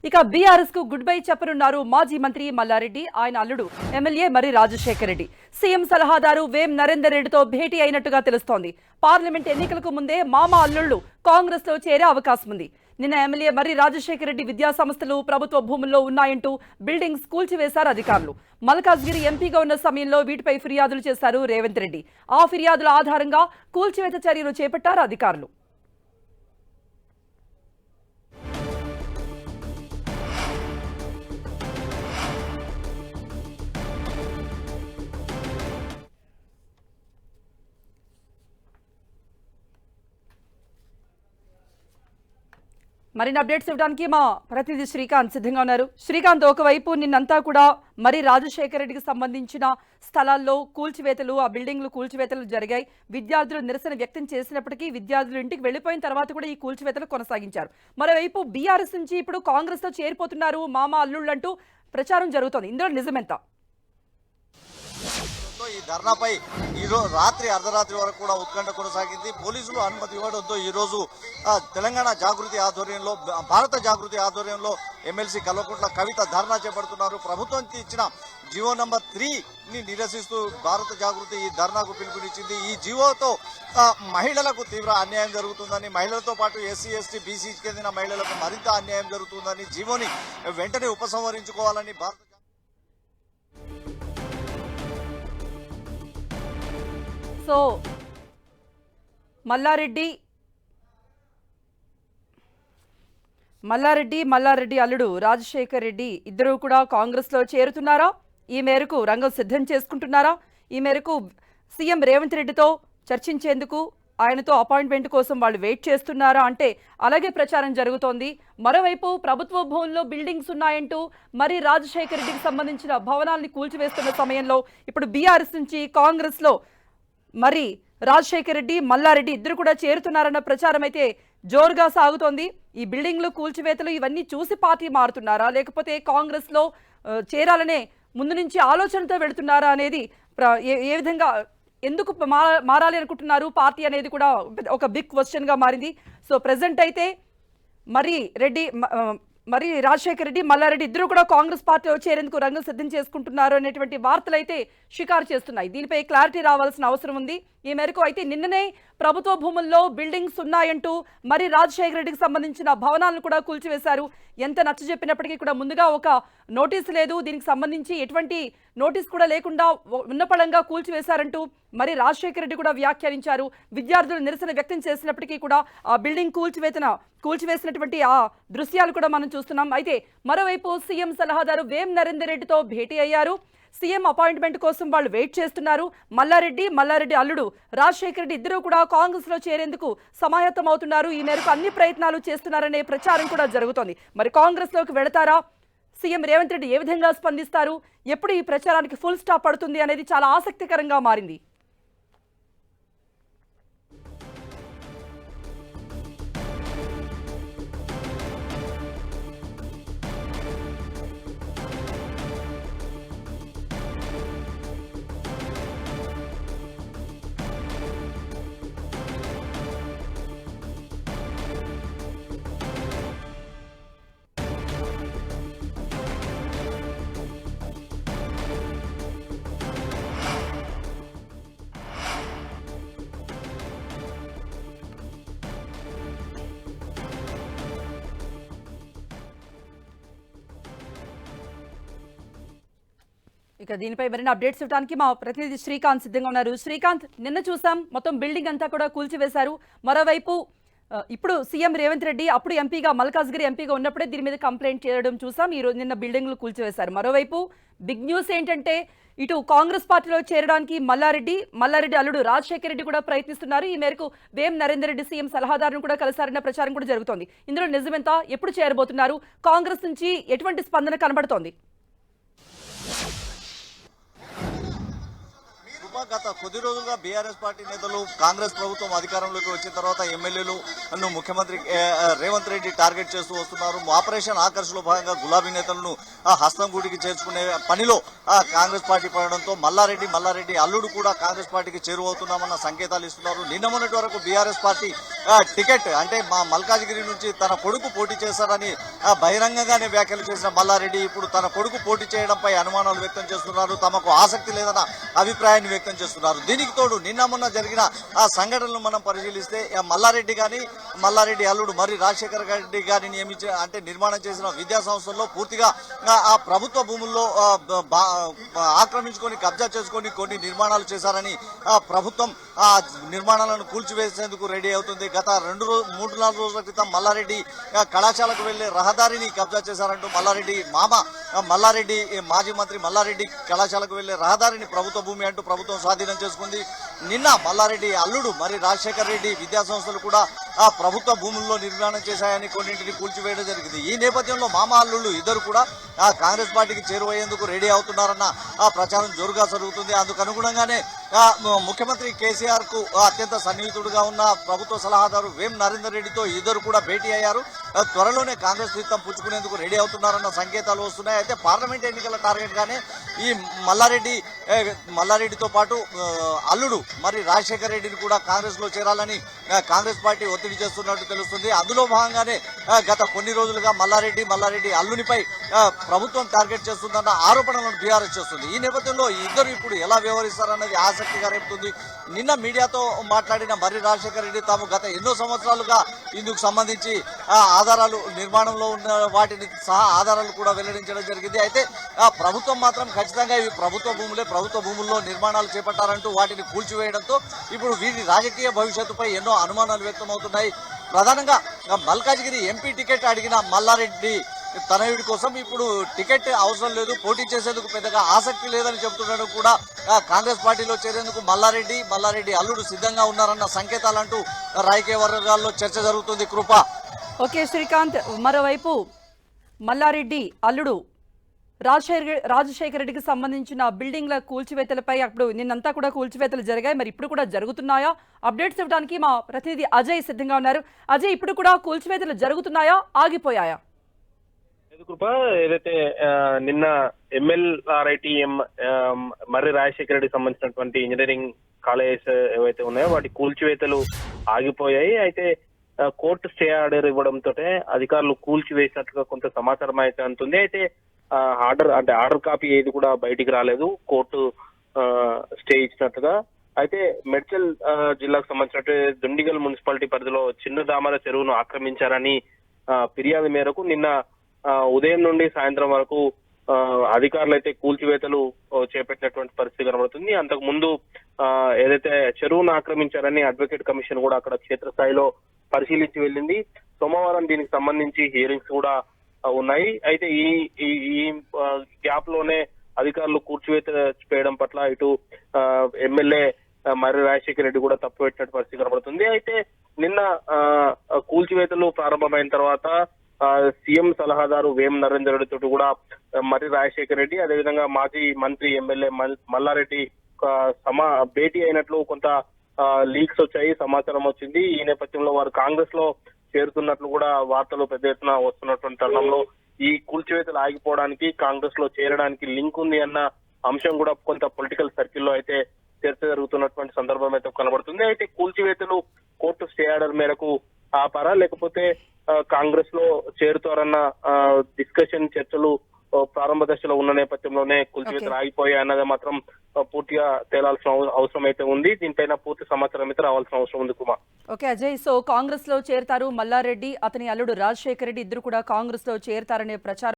ఇక బీఆర్ఎస్ కు good bye చెప్పనున్నారు మాజీ మంత్రి మల్లారెడ్డి, ఆయన అల్లుడు ఎమ్మెల్యే మరి రాజశేఖర్ రెడ్డి. సీఎం సలహాదారు వేం నరేందర్ రెడ్డితో భేటీ అయినట్టుగా తెలుస్తోంది. పార్లమెంట్ ఎన్నికలకు ముందే మామ అల్లుళ్లు కాంగ్రెస్ లో చేరే అవకాశం ఉంది. నిన్న ఎమ్మెల్యే మరి రాజశేఖర్ రెడ్డి విద్యా సంస్థలు ప్రభుత్వ భూముల్లో ఉన్నాయంటూ బిల్డింగ్స్ కూల్చివేశారు అధికారులు. మల్కాజ్గిరి ఎంపీగా ఉన్న సమయంలో వీటిపై ఫిర్యాదులు చేశారు రేవంత్ రెడ్డి. ఆ ఫిర్యాదుల ఆధారంగా కూల్చివేత చర్యలు చేపట్టారు అధికారులు. మరిన్ని అప్డేట్స్ ఇవ్వడానికి మా ప్రతినిధి శ్రీకాంత్ సిద్ధంగా ఉన్నారు. శ్రీకాంత్, ఒకవైపు నిన్నంతా కూడా మరి రాజశేఖర రెడ్డికి సంబంధించిన స్థలాల్లో కూల్చివేతలు, ఆ బిల్డింగ్లు కూల్చివేతలు జరిగాయి. విద్యార్థులు నిరసన వ్యక్తం చేసినప్పటికీ విద్యార్థులు ఇంటికి వెళ్లిపోయిన తర్వాత కూడా ఈ కూల్చివేతలు కొనసాగించారు. మరోవైపు బీఆర్ఎస్ నుంచి ఇప్పుడు కాంగ్రెస్ తో చేరిపోతున్నారు మామ అల్లుళ్ళు అంటూ ప్రచారం జరుగుతోంది. ఇందులో నిజమెంత? ఈ ధర్నాపై ఈరోజు రాత్రి అర్ధరాత్రి వరకు కూడా ఉత్కంఠ కొనసాగింది. పోలీసులు అనుమతి ఇవ్వడంతో ఈరోజు తెలంగాణ జాగృతి ఆధ్వర్యంలో, భారత జాగృతి ఆధ్వర్యంలో ఎమ్మెల్సీ కల్వకుంట్ల కవిత ధర్నా చేపడుతున్నారు. ప్రభుత్వం ఇచ్చిన జీవో నంబర్ 3ని నిరసిస్తూ భారత జాగృతి ఈ ధర్నాకు పిలుపునిచ్చింది. ఈ జీవోతో మహిళలకు తీవ్ర అన్యాయం జరుగుతుందని, మహిళలతో పాటు ఎస్సీ ఎస్టీ బీసీకి చెందిన మహిళలకు మరింత అన్యాయం జరుగుతుందని, జీవోని వెంటనే ఉపసంహరించుకోవాలని భారత సో మల్లారెడ్డి అల్లుడు రాజశేఖర్ రెడ్డి ఇద్దరు కూడా కాంగ్రెస్ లో చేరుతున్నారా? ఈ మేరకు రంగం సిద్ధం చేసుకుంటున్నారా? ఈ మేరకు సీఎం రేవంత్ రెడ్డితో చర్చించేందుకు, ఆయనతో అపాయింట్మెంట్ కోసం వాళ్ళు వెయిట్ చేస్తున్నారా అంటే అలాగే ప్రచారం జరుగుతోంది. మరోవైపు ప్రభుత్వ భవన్లో బిల్డింగ్స్ ఉన్నాయంటూ మరి రాజశేఖర్ రెడ్డికి సంబంధించిన భవనాల్ని కూల్చివేస్తున్న సమయంలో ఇప్పుడు బీఆర్ఎస్ నుంచి కాంగ్రెస్ లో మరి రాజశేఖర్ రెడ్డి, మల్లారెడ్డి ఇద్దరు కూడా చేరుతున్నారన్న ప్రచారం అయితే జోరుగా సాగుతోంది. ఈ బిల్డింగ్లు కూల్చివేతలు ఇవన్నీ చూసి పార్టీ మారుతున్నారా, లేకపోతే కాంగ్రెస్ లో చేరాలనే ముందు నుంచి ఆలోచనతో వెళుతున్నారా అనేది, ఏ విధంగా ఎందుకు మారాలి అనుకుంటున్నారు పార్టీ అనేది కూడా ఒక బిగ్ క్వశ్చన్ గా మారింది. సో ప్రెసెంట్ అయితే మరి రాజశేఖర్ రెడ్డి, మల్లారెడ్డి ఇద్దరు కూడా కాంగ్రెస్ పార్టీలో చేరేందుకు రంగం సిద్ధం చేసుకుంటున్నారు అనేటువంటి వార్తలు అయితే షికారు చేస్తున్నాయి. దీనిపై క్లారిటీ రావాల్సిన అవసరం ఉంది. ఈ మేరకు అయితే నిన్ననే ప్రభుత్వ భూముల్లో బిల్డింగ్స్ ఉన్నాయంటూ మరి రాజశేఖర రెడ్డికి సంబంధించిన భవనాలను కూడా కూల్చివేశారు. ఎంత నచ్చ చెప్పినప్పటికీ కూడా ముందుగా ఒక నోటీసు లేదు, దీనికి సంబంధించి ఎటువంటి నోటీస్ కూడా లేకుండా ఉన్నపళంగా కూల్చివేశారంటూ మరి రాజశేఖర రెడ్డి కూడా వ్యాఖ్యానించారు. విద్యార్థులు నిరసన వ్యక్తం చేసినప్పటికీ కూడా ఆ బిల్డింగ్ కూల్చివేసినటువంటి ఆ దృశ్యాలు కూడా మనం చూస్తున్నాం. అయితే మరోవైపు సీఎం సలహాదారు వేం నరేందర్ రెడ్డితో భేటీ అయ్యారు. సీఎం అపాయింట్మెంట్ కోసం వాళ్ళు వెయిట్ చేస్తున్నారు. మల్లారెడ్డి అల్లుడు రాజశేఖర రెడ్డి ఇద్దరు కూడా కాంగ్రెస్ లో చేరేందుకు సమాయత్తం అవుతున్నారు. ఈ మేరకు అన్ని ప్రయత్నాలు చేస్తున్నారనే ప్రచారం కూడా జరుగుతోంది. మరి కాంగ్రెస్ లోకి వెళతారా? సీఎం రేవంత్ రెడ్డి ఏ విధంగా స్పందిస్తారు? ఎప్పుడు ఈ ప్రచారానికి ఫుల్ స్టాప్ పడుతుంది అనేది చాలా ఆసక్తికరంగా మారింది. ఇక దీనిపై మరిన్ని అప్డేట్స్ ఇవ్వడానికి మా ప్రతినిధి శ్రీకాంత్ సిద్ధంగా ఉన్నారు. శ్రీకాంత్, నిన్న చూసాం మొత్తం బిల్డింగ్ అంతా కూడా కూల్చివేశారు. మరోవైపు ఇప్పుడు సీఎం రేవంత్ రెడ్డి అప్పుడు ఎంపీగా, మల్కాజ్గిరి ఎంపీగా ఉన్నప్పుడే దీని మీద కంప్లైంట్ చేయడం చూసాం. ఈ రోజు నిన్న బిల్డింగ్లు కూల్చివేశారు. మరోవైపు బిగ్ న్యూస్ ఏంటంటే ఇటు కాంగ్రెస్ పార్టీలో చేరడానికి మల్లారెడ్డి అల్లుడు రాజశేఖర రెడ్డి కూడా ప్రయత్నిస్తున్నారు. ఈ మేరకు వేం నరేందర్ రెడ్డి సీఎం సలహాదారును కూడా కలిశారన్న ప్రచారం కూడా జరుగుతోంది. ఇందులో నిజమెంత? ఎప్పుడు చేరబోతున్నారు? కాంగ్రెస్ నుంచి ఎటువంటి స్పందన కనబడుతోంది? కృప, గత కొద్ది రోజులుగా బీఆర్ఎస్ పార్టీ నేతలు కాంగ్రెస్ ప్రభుత్వం అధికారంలోకి వచ్చిన తర్వాత ఎమ్మెల్యేలు ముఖ్యమంత్రి రేవంత్ రెడ్డి టార్గెట్ చేస్తూ వస్తున్నారు. ఆపరేషన్ ఆకర్షణలో భాగంగా గులాబీ నేతలను హస్తం గూటికి చేర్చుకునే పనిలో కాంగ్రెస్ పార్టీ పడడంతో మల్లారెడ్డి అల్లుడు కూడా కాంగ్రెస్ పార్టీకి చేరువవుతున్నామన్న సంకేతాలు ఇస్తున్నారు. నిన్న మొన్నటి వరకు బీఆర్ఎస్ పార్టీ టికెట్ అంటే మా మల్కాజిగిరి నుంచి తన కొడుకు పోటీ చేశారని బహిరంగంగానే వ్యాఖ్యలు చేసిన మల్లారెడ్డి ఇప్పుడు తన కొడుకు పోటీ చేయడంపై అనుమానాలు వ్యక్తం చేస్తున్నారు. తమకు ఆసక్తి లేదన్న అభిప్రాయాన్ని వ్యక్తం చేస్తున్నారు. దీనికి తోడు నిన్న మొన్న జరిగిన సంఘటనలు మనం పరిశీలిస్తే మల్లారెడ్డి అల్లుడు మరి రాజశేఖర రెడ్డి గారిని నియమించి అంటే నిర్మాణం చేసిన విద్యా సంస్థల్లో పూర్తిగా ఆ ప్రభుత్వ భూముల్లో ఆక్రమించుకొని కబ్జా చేసుకొని కొన్ని నిర్మాణాలు చేశారని ప్రభుత్వం ఆ నిర్మాణాలను కూల్చివేసేందుకు రెడీ అవుతుంది. గత 3-4 రోజుల క్రితం మల్లారెడ్డి కళాశాలకు వెళ్లే రహదారిని కబ్జా చేశారంటూ మల్లారెడ్డి మాజీ మంత్రి మల్లారెడ్డి కళాశాలకు వెళ్లే రహదారిని ప్రభుత్వ భూమి అంటూ ప్రభుత్వం స్వాధీనం చేసుకుంది. నిన్న మల్లారెడ్డి అల్లుడు మరి రాజశేఖర రెడ్డి విద్యా సంస్థలు కూడా ఆ ప్రభుత్వ భూముల్లో నిర్మాణం చేశాయని కొన్నింటిని కూల్చివేయడం జరిగింది. ఈ నేపథ్యంలో అల్లుళ్ళు ఇద్దరు కూడా ఆ కాంగ్రెస్ పార్టీకి చేరువయ్యేందుకు రెడీ అవుతున్నారన్న ప్రచారం జోరుగా జరుగుతుంది. అందుకు అనుగుణంగానే ముఖ్యమంత్రి కేసీఆర్ కు అత్యంత సన్నిహితుడుగా ఉన్న ప్రభుత్వ సలహాదారు వేం నరేందర్ రెడ్డితో ఇద్దరు కూడా భేటీ అయ్యారు. త్వరలోనే కాంగ్రెస్ తీర్థం పుచ్చుకునేందుకు రెడీ అవుతున్నారన్న సంకేతాలు వస్తున్నాయి. అయితే పార్లమెంట్ ఎన్నికల టార్గెట్ గానే ఈ మల్లారెడ్డితో పాటు అల్లుడు మరి రాజశేఖర రెడ్డిని కూడా కాంగ్రెస్ లో చేరాలని కాంగ్రెస్ పార్టీ ఒత్తిడి చేస్తున్నట్టు తెలుస్తుంది. అందులో భాగంగానే గత కొన్ని రోజులుగా మల్లారెడ్డి అల్లునిపై ప్రభుత్వం టార్గెట్ చేస్తుందన్న ఆరోపణలను బీఆర్ఎస్ చేస్తుంది. ఈ నేపథ్యంలో ఇద్దరు ఇప్పుడు ఎలా వ్యవహరిస్తారన్నది ఆసక్తిగా రేపుతుంది. నిన్న మీడియాతో మాట్లాడిన మర్రి రాజశేఖర రెడ్డి తాము గత ఎన్నో సంవత్సరాలుగా ఇందుకు సంబంధించి ఆధారాలు నిర్మాణంలో ఉన్న వాటిని సహా ఆధారాలు కూడా వెల్లడించడం జరిగింది. అయితే ప్రభుత్వం మాత్రం ఖచ్చితంగా ఇవి ప్రభుత్వ భూముల్లో నిర్మాణాలు చేపట్టారంటూ వాటిని కూల్చివేయడంతో ఇప్పుడు వీరి రాజకీయ భవిష్యత్తుపై ఎన్నో అనుమానాలు వ్యక్తమవుతున్నాయి. ప్రధానంగా మల్కాజిగిరి ఎంపీ టికెట్ అడిగిన మల్లారెడ్డి తనయుడి కోసం ఇప్పుడు టికెట్ అవసరం లేదు, పోటీ చేసేందుకు పెద్దగా ఆసక్తి లేదని చెబుతున్నాడు. కూడా కాంగ్రెస్ పార్టీలో చేరేందుకు మల్లారెడ్డి అల్లుడు సిద్ధంగా ఉన్నారన్న సంకేతాలంటూ రాజకీయ వర్గాల్లో చర్చ జరుగుతుంది. కృప. ఓకే శ్రీకాంత్, మరోవైపు మల్లారెడ్డి అల్లుడు రాజశేఖర రెడ్డికి సంబంధించిన బిల్డింగ్ల కూల్చివేతలపై అప్పుడు నిన్నంతా కూడా కూల్చివేతలు జరిగాయి, మరి ఇప్పుడు కూడా జరుగుతున్నాయా? అప్డేట్స్ ఇవ్వడానికి మా ప్రతినిధి అజయ్ సిద్ధంగా ఉన్నారు. అజయ్, ఇప్పుడు కూడా కూల్చివేతలు జరుగుతున్నాయా, ఆగిపోయాయా? కృప, ఏదైతే నిన్న MLRITM మర్రి రాజశేఖర రెడ్డికి సంబంధించినటువంటి ఇంజనీరింగ్ కాలేజెస్ ఏవైతే ఉన్నాయో వాటి కూల్చివేతలు ఆగిపోయాయి. అయితే కోర్టు స్టే ఆర్డర్ ఇవ్వడంతో అధికారులు కూల్చివేసినట్లుగా కొంత సమాచారం అయితే అందుతుంది. అయితే ఆర్డర్ కాపీ ఏది కూడా బయటికి రాలేదు, కోర్టు స్టే ఇచ్చినట్టుగా. అయితే మేడ్చల్ జిల్లాకు సంబంధించినట్టు దుండిగల్ మున్సిపాలిటీ పరిధిలో చిన్న దామర చెరువును ఆక్రమించారని ఫిర్యాదు మేరకు నిన్న ఉదయం నుండి సాయంత్రం వరకు అధికారులు అయితే కూల్చివేతలు చేపట్టినటువంటి పరిస్థితి కనబడుతుంది. అంతకు ముందు ఏదైతే చెరువును ఆక్రమించారని అడ్వకేట్ కమిషన్ కూడా అక్కడ క్షేత్రస్థాయిలో పరిశీలించి వెళ్ళింది. సోమవారం దీనికి సంబంధించి హియరింగ్స్ కూడా ఉన్నాయి. అయితే ఈ గ్యాప్ లోనే అధికారులు కూల్చివేత చేయడం పట్ల ఇటు ఎమ్మెల్యే మర్రి రాజశేఖర రెడ్డి కూడా తప్పుపెట్టినట్టు పరిస్థితి కనబడుతుంది. అయితే నిన్న కూల్చివేతలు ప్రారంభమైన తర్వాత సీఎం సలహాదారు వేం నరేందర్ రెడ్డి తోటి కూడా మర్రి రాజశేఖర రెడ్డి అదేవిధంగా మాజీ మంత్రి ఎమ్మెల్యే మల్లారెడ్డి భేటీ అయినట్లు కొంత లీక్స్ వచ్చాయి, సమాచారం వచ్చింది. ఈ నేపథ్యంలో వారు కాంగ్రెస్ లో చేరుతున్నట్లు కూడా వార్తలు పెద్ద ఎత్తున వస్తున్నటువంటి తరుణంలో ఈ కూల్చివేతలు ఆగిపోవడానికి కాంగ్రెస్ లో చేరడానికి లింక్ ఉంది అన్న అంశం కూడా కొంత పొలిటికల్ సర్కిల్లో అయితే చర్చ జరుగుతున్నటువంటి సందర్భం అయితే కనబడుతుంది. అయితే కూల్చివేతలు కోర్టు స్టే ఆర్డర్ మేరకు ఆపారా లేకపోతే కాంగ్రెస్ లో చేరుతారన్న డిస్కషన్ చర్చలు ప్రారంభ దశలో ఉన్న నేపథ్యంలోనే కూల్చివేతలు ఆగిపోయాయి అన్నది మాత్రం పూర్తిగా తేలాల్సిన అవసరం అయితే ఉంది. దీనిపైన పూర్తి సమాచారం అయితే రావాల్సిన అవసరం ఉంది. కుమార్. ఓకే అజయ్, సో కాంగ్రెస్ లో చేరతారు మల్లారెడ్డి, అతని అల్లుడు రాజశేఖర రెడ్డి ఇద్దరు కూడా కాంగ్రెస్ లో చేరతారనే ప్రచారం